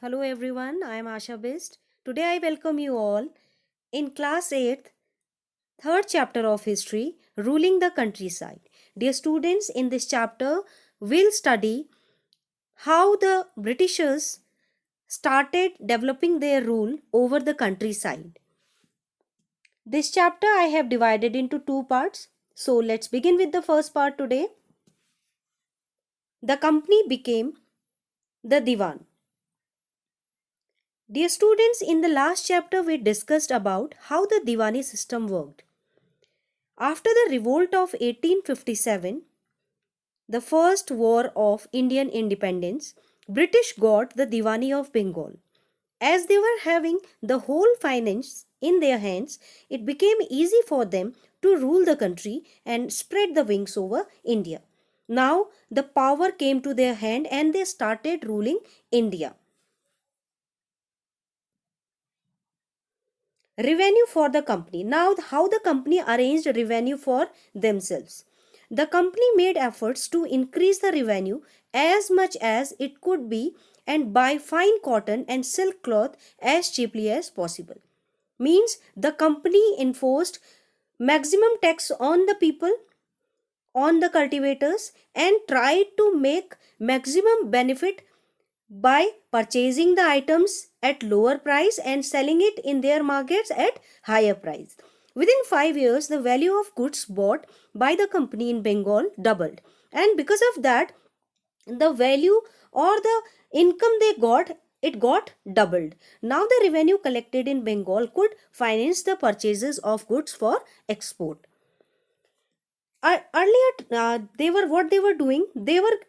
Hello everyone, I am Asha Bist. Today I welcome you all in class 8th, third chapter of history, ruling the countryside. Dear students, in this chapter we'll study how the Britishers started developing their rule over the countryside. This chapter I have divided into two parts. So let's begin with the first part today. The company became the Diwan. Dear students, in the last chapter we discussed about how the Diwani system worked. After the revolt of 1857, the first war of Indian independence, British got the Diwani of Bengal. As they were having the whole finance in their hands, it became easy for them to rule the country and spread the wings over India. Now the power came to their hand and they started ruling India. Revenue for the company. Now, how the company arranged revenue for themselves. The company made efforts to increase the revenue as much as it could be and buy fine cotton and silk cloth as cheaply as possible. Means the company enforced maximum tax on the people, on the cultivators, and tried to make maximum benefit by purchasing the items at lower price and selling it in their markets at higher price. Within 5 years, the value of goods bought by the company in Bengal doubled. And because of that, the value or the income they got, it got doubled. Now the revenue collected in Bengal could finance the purchases of goods for export. Earlier, they were doing, they were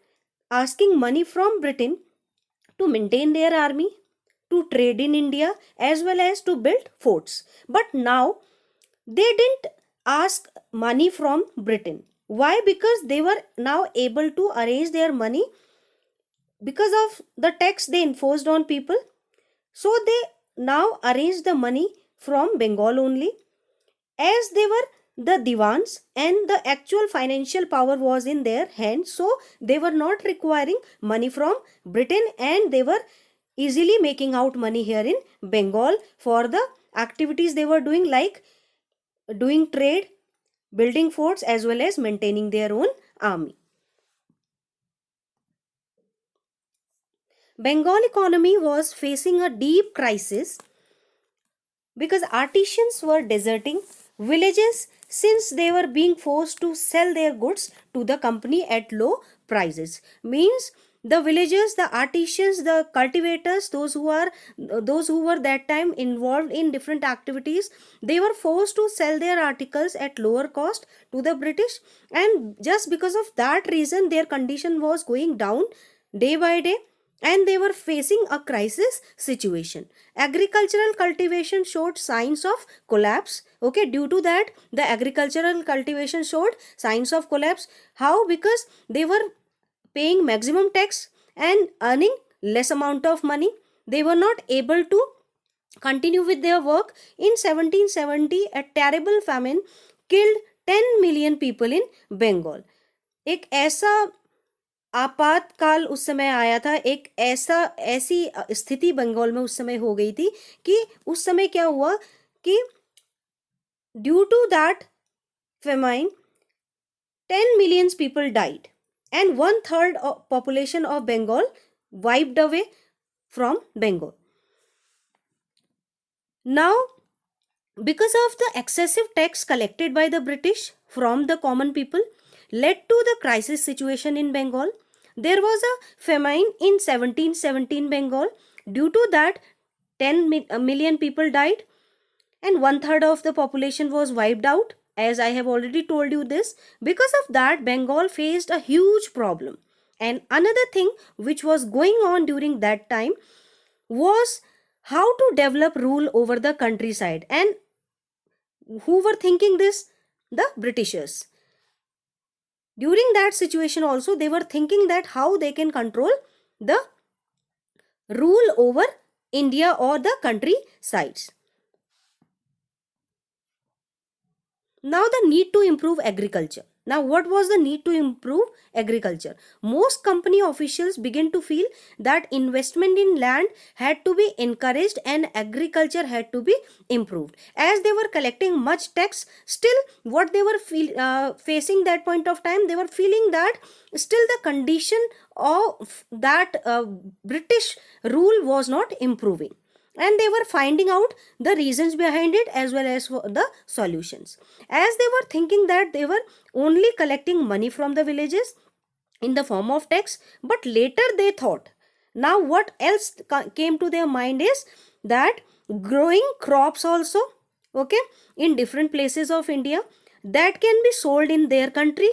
asking money from Britain to maintain their army, to trade in India, as well as to build forts. But now they didn't ask money from Britain. Why? Because they were now able to arrange their money because of the tax they enforced on people. So they now arrange the money from Bengal only, as they were the divans and the actual financial power was in their hands, so they were not requiring money from Britain and they were easily making out money here in Bengal for the activities they were doing, like doing trade, building forts, as well as maintaining their own army. Bengal economy was facing a deep crisis because artisans were deserting villages since they were being forced to sell their goods to the company at low prices. Means the villagers, the artisans, the cultivators, those who were that time involved in different activities, they were forced to sell their articles at lower cost to the British, and just because of that reason their condition was going down day by day and they were facing a crisis situation. Agricultural cultivation showed signs of collapse. Okay, due to that the agricultural cultivation showed signs of collapse. How? Because they were paying maximum tax and earning less amount of money. They were not able to continue with their work. In 1770 a terrible famine killed 10 million people in Bengal. एक ऐसा आपातकाल उस समय आया था, एक ऐसी स्थिति बंगाल में उस समय हो गई थी कि उस समय क्या हुआ कि due to that famine 10 million people died and 1/3 of population of Bengal wiped away from Bengal. Now, because of the excessive tax collected by the British from the common people led to the crisis situation in Bengal. There was a famine in 1717 Bengal. Due to that, 10 million people died and 1/3 of the population was wiped out. As I have already told you this, because of that, Bengal faced a huge problem. And another thing which was going on during that time was how to develop rule over the countryside. And who were thinking this? The Britishers. During that situation also they were thinking that how they can control the rule over India or the countrysides. Now the need to improve agriculture. Now, what was the need to improve agriculture? Most company officials began to feel that investment in land had to be encouraged and agriculture had to be improved. As they were collecting much tax, still what they were facing that point of time, they were feeling that still the condition of that British rule was not improving, and they were finding out the reasons behind it as well as the solutions. As they were thinking that they were only collecting money from the villages in the form of tax, but later they thought, now what else came to their mind is that growing crops also, okay, in different places of India, that can be sold in their country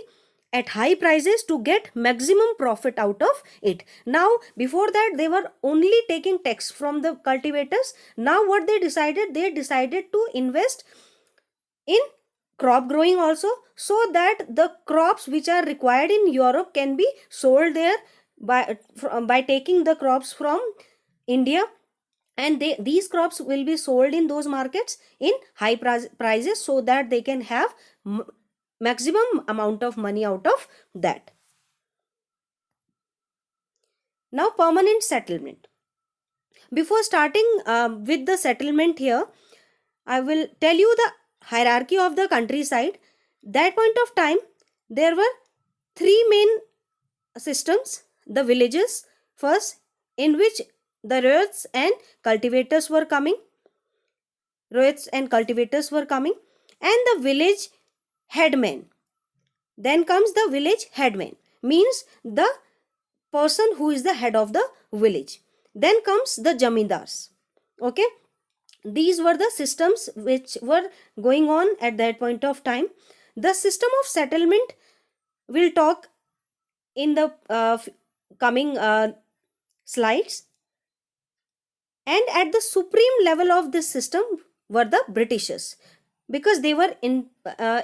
at high prices to get maximum profit out of it. Now, before that they were only taking tax from the cultivators. Now what they decided to invest in crop growing also, so that the crops which are required in Europe can be sold there by taking the crops from India, and these crops will be sold in those markets in high prices, so that they can have maximum amount of money out of that. Now, permanent settlement. Before starting with the settlement here, I will tell you the hierarchy of the countryside. That point of time, there were three main systems. The villages first, in which the roads and cultivators were coming. And the village headman. Then comes the village headman, means the person who is the head of the village. Then comes the jamindars. Okay, these were the systems which were going on at that point of time. The system of settlement we'll talk in the coming slides. And at the supreme level of this system were the Britishers, because they were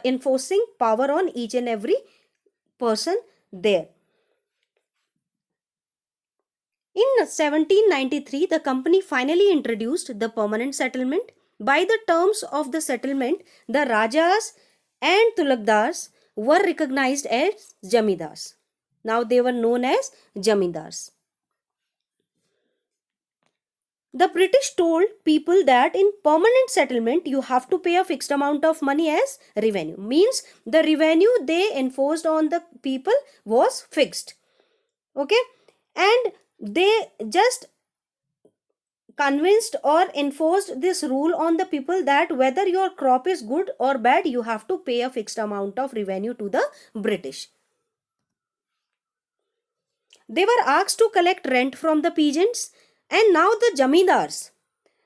enforcing power on each and every person there. In 1793, the company finally introduced the permanent settlement. By the terms of the settlement, the Rajas and Tulakdars were recognized as Jamindars. Now they were known as Jamindars. The British told people that in permanent settlement you have to pay a fixed amount of money as revenue. Means the revenue they enforced on the people was fixed. Okay, and they just convinced or enforced this rule on the people that whether your crop is good or bad, you have to pay a fixed amount of revenue to the British. They were asked to collect rent from the peasants, and now the jamindars,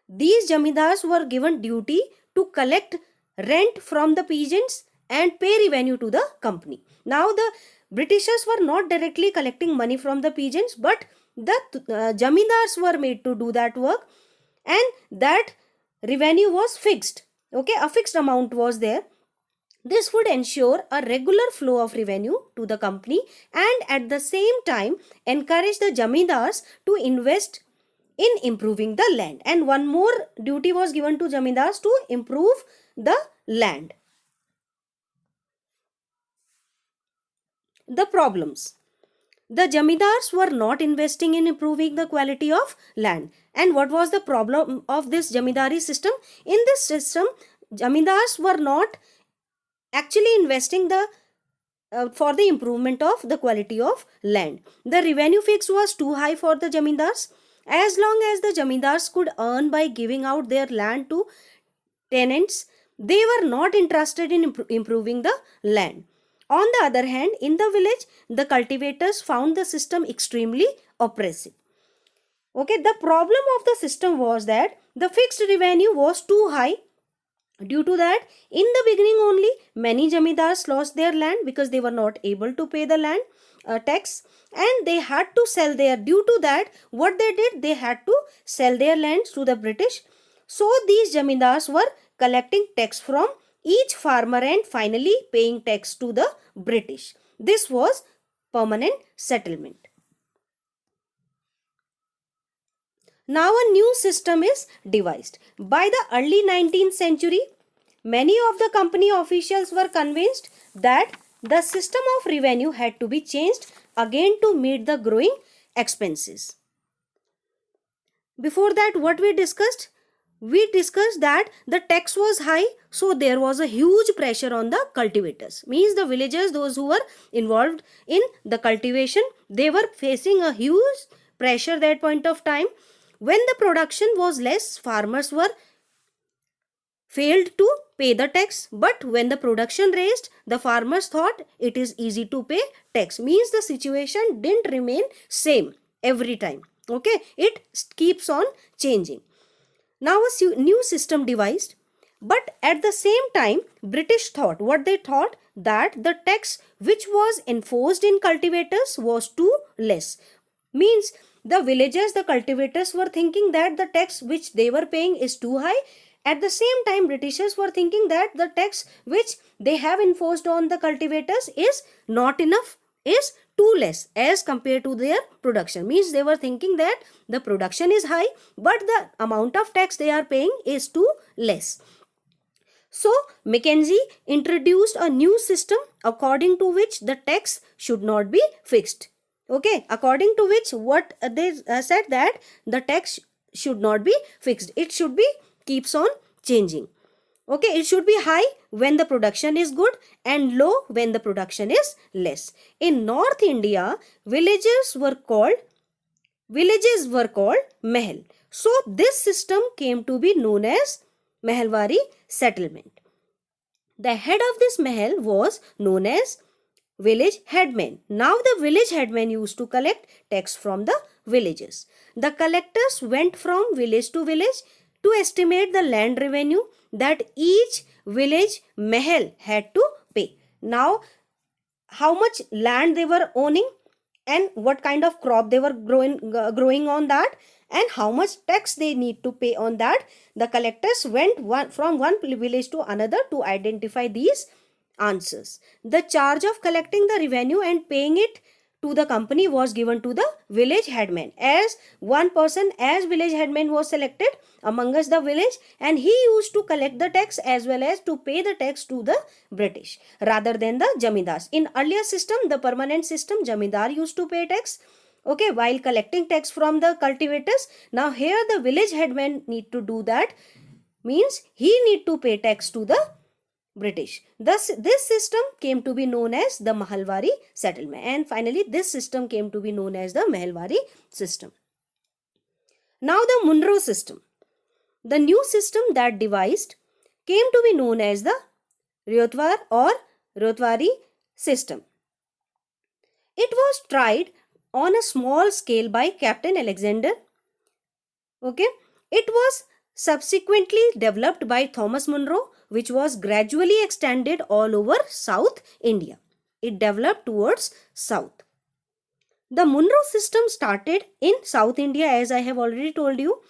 these jamindars were given duty to collect rent from the peasants and pay revenue to the company. Now the Britishers were not directly collecting money from the peasants, but the jamindars were made to do that work, and that revenue was fixed. Okay, a fixed amount was there. This would ensure a regular flow of revenue to the company, and at the same time encourage the jamindars to invest in improving the land. And one more duty was given to jamindars, to improve the land. The problems. The jamindars were not investing in improving the quality of land. And what was the problem of this jamindari system? In this system, jamindars were not actually investing for the improvement of the quality of land. The revenue fix was too high for the jamindars. As long as the jamindars could earn by giving out their land to tenants, they were not interested in improving the land. On the other hand, in the village, the cultivators found the system extremely oppressive. Okay, the problem of the system was that the fixed revenue was too high. Due to that, in the beginning only, many jamindars lost their land because they were not able to pay the land tax, and they had to sell their. Due to that, what they did, they had to sell their lands to the British. So these jamindars were collecting tax from each farmer and finally paying tax to the British. This was permanent settlement. Now a new system is devised. By the early 19th century, many of the company officials were convinced that the system of revenue had to be changed again to meet the growing expenses. Before that, what we discussed? We discussed that the tax was high, so there was a huge pressure on the cultivators. Means the villagers, those who were involved in the cultivation, they were facing a huge pressure that point of time. When the production was less, farmers were failed to pay the tax, but when the production raised, the farmers thought it is easy to pay tax. Means the situation didn't remain same every time. Okay, it keeps on changing. Now a new system devised, but at the same time British thought, what they thought, that the tax which was enforced in cultivators was too less. Means the villagers, the cultivators were thinking that the tax which they were paying is too high. At the same time, Britishers were thinking that the tax which they have enforced on the cultivators is not enough, is too less as compared to their production. Means they were thinking that the production is high, but the amount of tax they are paying is too less. So Mackenzie introduced a new system according to which the tax should not be fixed. Okay, according to which what they said, that the tax should not be fixed. It should be keeps on changing. Okay, it should be high when the production is good and low when the production is less. In North India, villages were called mahal. So this system came to be known as Mahalwari settlement. The head of this mahal was known as village headman. Now the village headman used to collect tax from the villages. The collectors went from village to village to estimate the land revenue that each village mahal had to pay. Now, how much land they were owning and what kind of crop they were growing on that, and how much tax they need to pay on that. The collectors went from one village to another to identify these answers. The charge of collecting the revenue and paying it to the company was given to the village headman. As one person as village headman was selected among us the village, and he used to collect the tax as well as to pay the tax to the British rather than the jamindars. In earlier system, the permanent system, jamindar used to pay tax, okay, while collecting tax from the cultivators. Now here the village headman need to do that, means he need to pay tax to the British. Thus, this system came to be known as the Mahalwari settlement, and finally this system came to be known as the Mahalwari system. Now the Munro system, the new system that devised, came to be known as the Ryotwar or Ryotwari system. It was tried on a small scale by Captain Alexander. Okay, it was subsequently developed by Thomas Munro, which was gradually extended all over South India. It developed towards south. The Munro system started in South India, as I have already told you,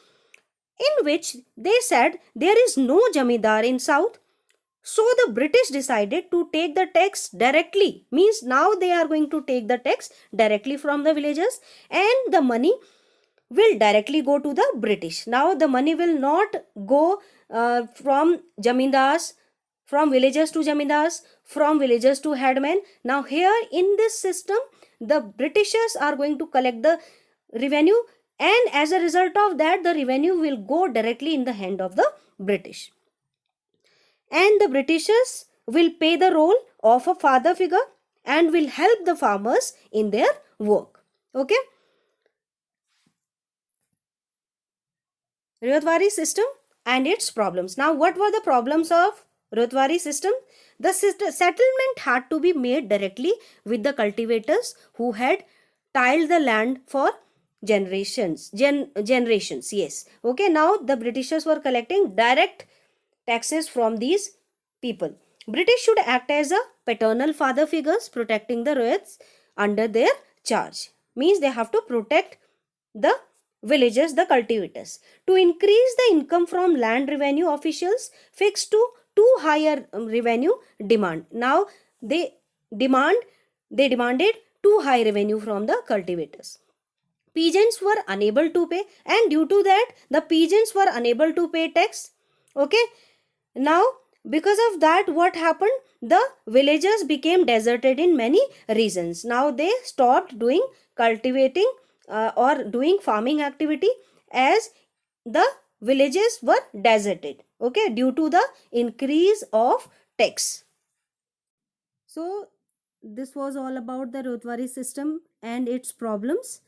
in which they said there is no jamidar in south. So the British decided to take the tax directly. Means now they are going to take the tax directly from the villagers, and the money will directly go to the British. Now the money will not go from jamindars, from villagers to jamindars, from villagers to headmen. Now here in this system, the Britishers are going to collect the revenue, and as a result of that, the revenue will go directly in the hand of the British. And the Britishers will play the role of a father figure and will help the farmers in their work. Okay. Ryotwari system and its problems. Now, what were the problems of Ryotwari system? The settlement had to be made directly with the cultivators who had tilled the land for generations. Yes. Okay. Now, the Britishers were collecting direct taxes from these people. British should act as a paternal father figures, protecting the ryots under their charge. Means they have to protect the villagers, the cultivators. To increase the income from land revenue, officials fixed to too higher revenue demand. Now they demanded too high revenue from the cultivators. Peasants were unable to pay, and due to that the peasants were unable to pay tax. Okay. Now because of that, what happened? the villagers became deserted in many reasons. Now they stopped doing cultivating or doing farming activity, as the villages were deserted, okay, due to the increase of tax. So this was all about the Rotwari system and its problems.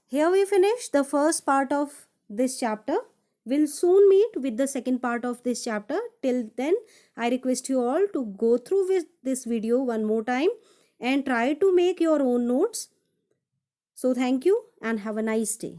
Here we finish the first part of this chapter. We'll soon meet with the second part of this chapter. Till then, I request you all to go through with this video one more time and try to make your own notes. So thank you and have a nice day.